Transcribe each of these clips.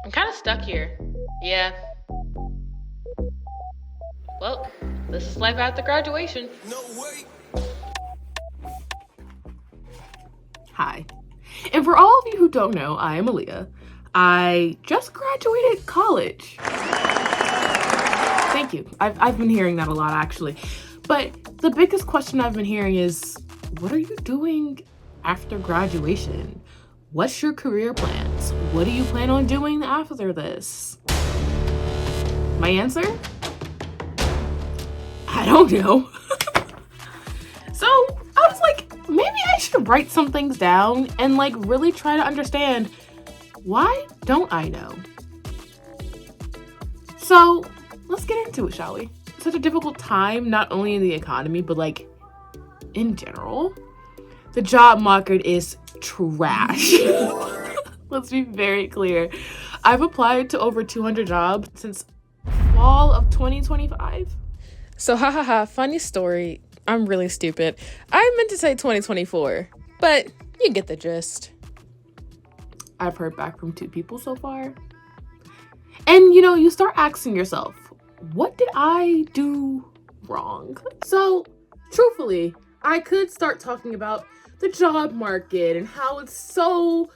I'm kind of stuck here. Yeah. Well, this is life after graduation. No way. Hi. And for all of you who don't know, I am Aaliyah. I just graduated college. Thank you. I've been hearing that a lot, actually. But the biggest question I've been hearing is, what are you doing after graduation? What's your career plans? What do you plan on doing after this? My answer? I don't know. So I was like, maybe I should write some things down and like really try to understand, why don't I know? So let's get into it, shall we? Such a difficult time, not only in the economy, but like in general. The job market is trash. Let's be very clear. I've applied to over 200 jobs since fall of 2025. So, funny story. I'm really stupid. I meant to say 2024, but you get the gist. I've heard back from 2 people so far. And you start asking yourself, what did I do wrong? So, truthfully, I could start talking about the job market and how it's so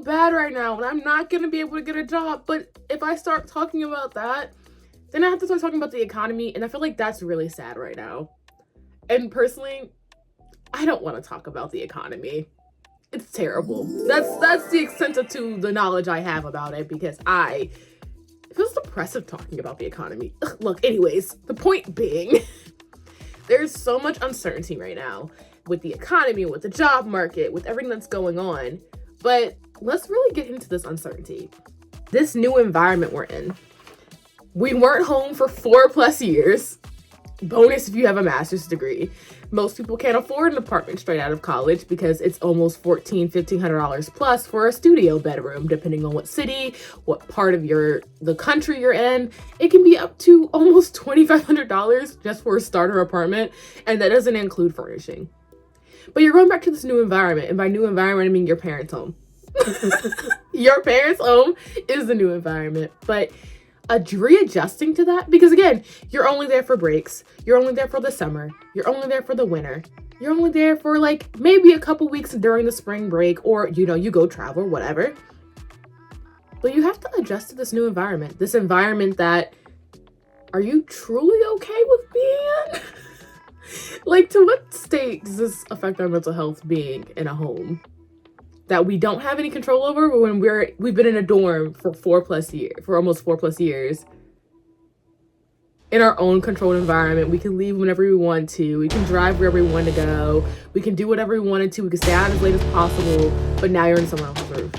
bad right now and I'm not going to be able to get a job. But if I start talking about that, then I have to start talking about the economy, and I feel like that's really sad right now. And personally, I don't want to talk about the economy. It's terrible. That's the extent to the knowledge I have about it, because it feels depressive talking about the economy. Ugh, look, anyways, the point being, there's so much uncertainty right now with the economy, with the job market, with everything that's going on. But let's really get into this uncertainty. This new environment we're in. We weren't home for 4+ years. Bonus if you have a master's degree. Most people can't afford an apartment straight out of college because it's almost $1,500 plus for a studio bedroom, depending on what city, what part of the country you're in. It can be up to almost $2,500 just for a starter apartment, and that doesn't include furnishing. But you're going back to this new environment, and by new environment I mean your parents' home. Your parents' home is the new environment, but readjusting to that, because again, you're only there for breaks, you're only there for the summer, you're only there for the winter, you're only there for like maybe a couple weeks during the spring break, or you go travel, whatever. But you have to adjust to this new environment, that, are you truly okay with being in? Like, to what state does this affect our mental health being in a home that we don't have any control over when we've been in a dorm for almost 4+ years in our own controlled environment? We can leave whenever we want to, we can drive wherever we want to go, we can do whatever we wanted to, we can stay out as late as possible, but now you're in someone else's roof.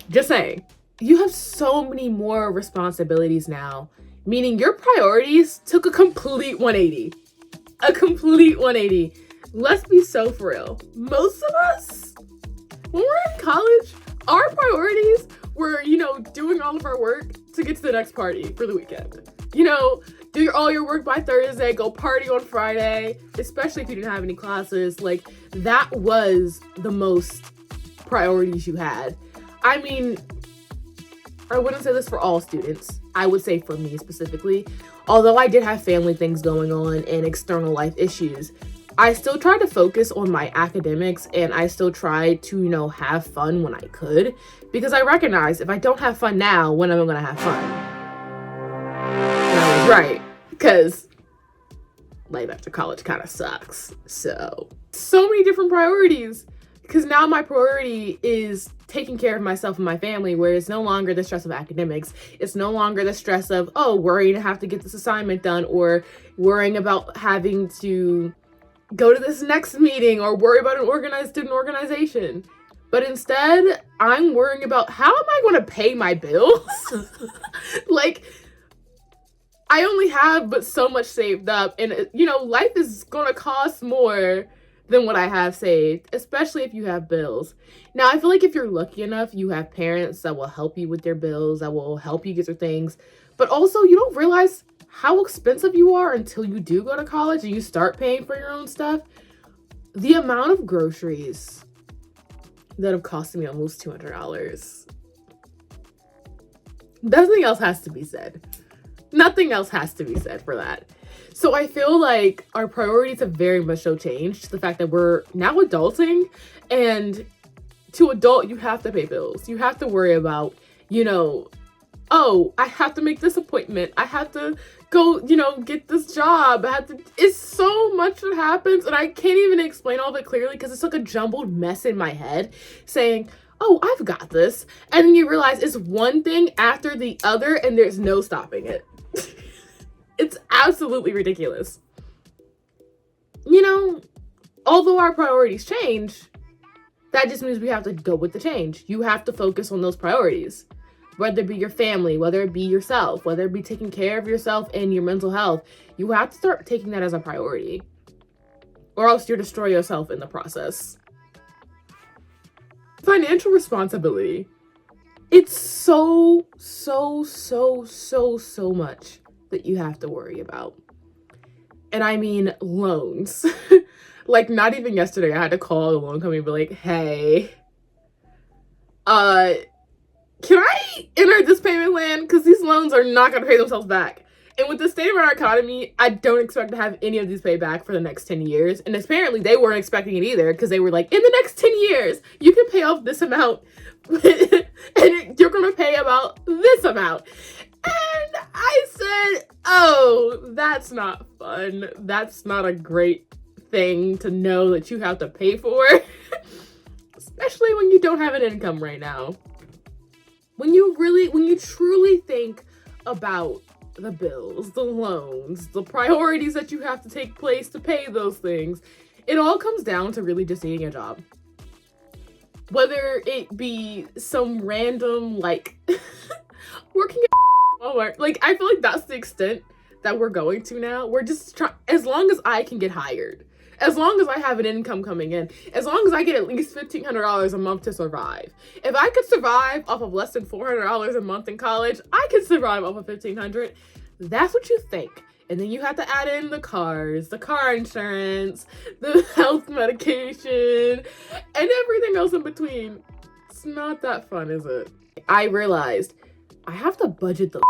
Just saying, you have so many more responsibilities now, meaning your priorities took a complete 180. Let's be so for real. Most of us, when we're in college, our priorities were, doing all of our work to get to the next party for the weekend. Do all your work by Thursday, go party on Friday, especially if you didn't have any classes. Like, that was the most priorities you had. I mean, I wouldn't say this for all students. I would say for me specifically. Although I did have family things going on and external life issues, I still tried to focus on my academics, and I still tried to, have fun when I could, because I recognize if I don't have fun now, when am I gonna have fun? And I was right, because life after college kind of sucks. So many different priorities, because now my priority is taking care of myself and my family, where it's no longer the stress of academics. It's no longer the stress of, worrying to have to get this assignment done, or worrying about having to go to this next meeting, or worry about an organized student organization. But instead, I'm worrying about, how am I going to pay my bills? Like, I only have but so much saved up, and life is going to cost more than what I have saved, especially if you have bills. Now, I feel like if you're lucky enough, you have parents that will help you with their bills, that will help you get through things. But also, you don't realize how expensive you are until you do go to college and you start paying for your own stuff. The amount of groceries that have cost me almost $200. Nothing else has to be said. Nothing else has to be said for that. So I feel like our priorities have very much so changed. The fact that we're now adulting, and to adult, you have to pay bills. You have to worry about, oh, I have to make this appointment. I have to go, get this job. It's so much that happens, and I can't even explain all of it clearly because it's like a jumbled mess in my head saying, oh, I've got this. And then you realize it's one thing after the other and there's no stopping it. It's absolutely ridiculous. Although our priorities change, that just means we have to go with the change. You have to focus on those priorities. Whether it be your family, whether it be yourself, whether it be taking care of yourself and your mental health, you have to start taking that as a priority. Or else you'll destroy yourself in the process. Financial responsibility. It's so much that you have to worry about. And I mean loans. Like, not even yesterday, I had to call the loan company and be like, hey, can I enter this payment plan? Because these loans are not going to pay themselves back. And with the state of our economy, I don't expect to have any of these paid back for the next 10 years. And apparently they weren't expecting it either, because they were like, in the next 10 years, you can pay off this amount. And you're going to pay about this amount. And I said, oh, that's not fun. That's not a great thing to know that you have to pay for. Especially when you don't have an income right now. When you truly think about the bills, the loans, the priorities that you have to take place to pay those things, it all comes down to really just needing a job. Whether it be some random, working at Walmart. I feel like that's the extent that we're going to now. We're just trying, as long as I can get hired, as long as I have an income coming in, as long as I get at least $1,500 a month to survive. If I could survive off of less than $400 a month in college, I could survive off of $1,500. That's what you think. And then you have to add in the cars, the car insurance, the health medication, and everything else in between. It's not that fun, is it? I realized I have to budget the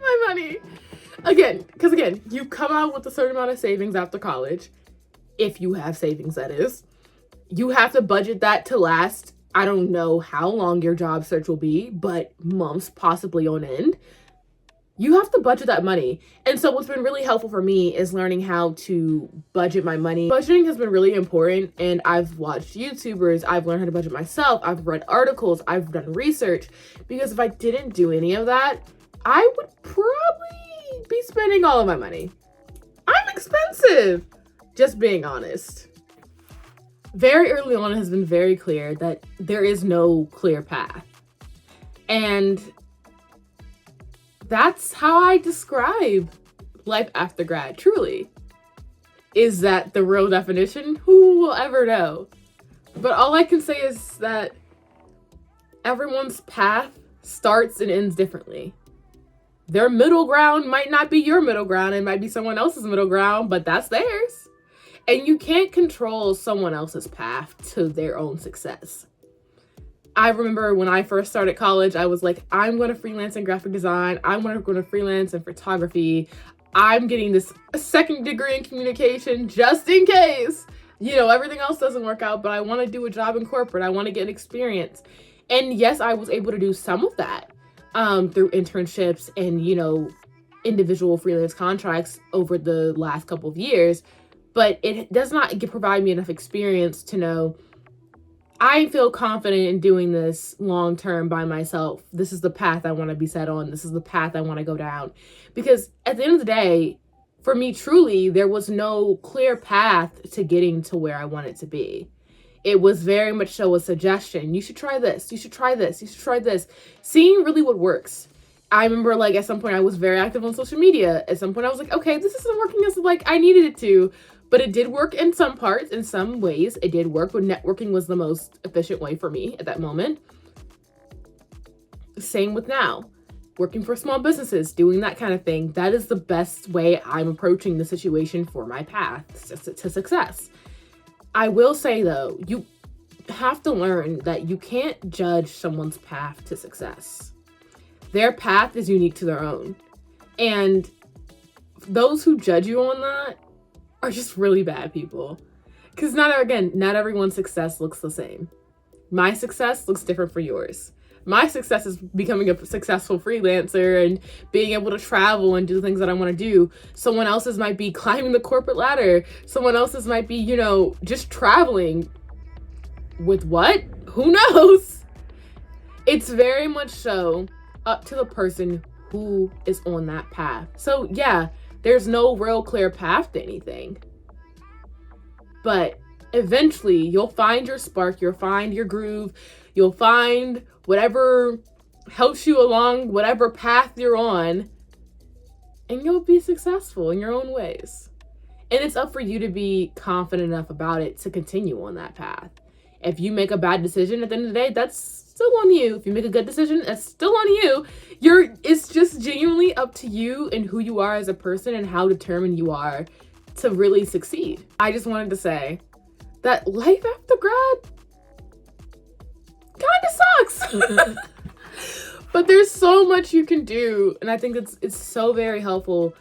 my money. Because you come out with a certain amount of savings after college. If you have savings, that is. You have to budget that to last, I don't know how long your job search will be, but months, possibly on end. You have to budget that money. And so what's been really helpful for me is learning how to budget my money. Budgeting has been really important, and I've watched YouTubers, I've learned how to budget myself, I've read articles, I've done research, because if I didn't do any of that, I would probably be spending all of my money. I'm expensive, just being honest. Very early on, it has been very clear that there is no clear path. And that's how I describe life after grad, truly. Is that the real definition? Who will ever know? But all I can say is that everyone's path starts and ends differently. Their middle ground might not be your middle ground. It might be someone else's middle ground, but that's theirs. And you can't control someone else's path to their own success. I remember when I first started college, I was like, I'm going to freelance in graphic design. I'm going to freelance in photography. I'm getting this second degree in communication just in case, everything else doesn't work out, but I want to do a job in corporate. I want to get experience. And yes, I was able to do some of that through internships and, individual freelance contracts over the last couple of years. But it does not provide me enough experience to know I feel confident in doing this long term by myself. This is the path I want to be set on. This is the path I want to go down. Because at the end of the day, for me, truly, there was no clear path to getting to where I wanted to be. It was very much so a suggestion. You should try this. You should try this. You should try this. Seeing really what works. I remember at some point I was very active on social media. At some point I was like, okay, this isn't working as I needed it to. But it did work in some parts, in some ways. It did work, but networking was the most efficient way for me at that moment. Same with now. Working for small businesses, doing that kind of thing. That is the best way I'm approaching the situation for my path to success. I will say, though, have to learn that you can't judge someone's path to success. Their path is unique to their own. And those who judge you on that are just really bad people. Because not everyone's success looks the same. My success looks different for yours. My success is becoming a successful freelancer and being able to travel and do things that I want to do. Someone else's might be climbing the corporate ladder. Someone else's might be, just traveling. With what? Who knows? It's very much so up to the person who is on that path. So yeah, there's no real clear path to anything. But eventually you'll find your spark, you'll find your groove, you'll find whatever helps you along whatever path you're on, and you'll be successful in your own ways. And it's up for you to be confident enough about it to continue on that path. If you make a bad decision at the end of the day, that's still on you. If you make a good decision, that's still on you. It's just genuinely up to you and who you are as a person and how determined you are to really succeed. I just wanted to say that life after grad kind of sucks. But there's so much you can do. And I think it's so very helpful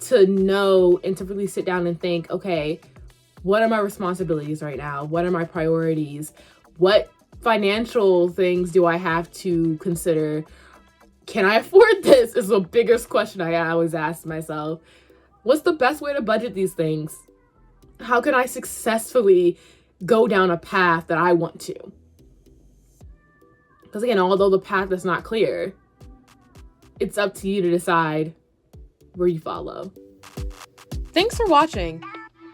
to know and to really sit down and think, okay, what are my responsibilities right now? What are my priorities? What financial things do I have to consider? Can I afford this? Is the biggest question I always ask myself. What's the best way to budget these things? How can I successfully go down a path that I want to? Because again, although the path is not clear, it's up to you to decide where you follow. Thanks for watching.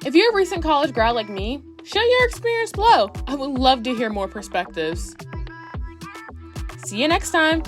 If you're a recent college grad like me, share your experience below. I would love to hear more perspectives. See you next time.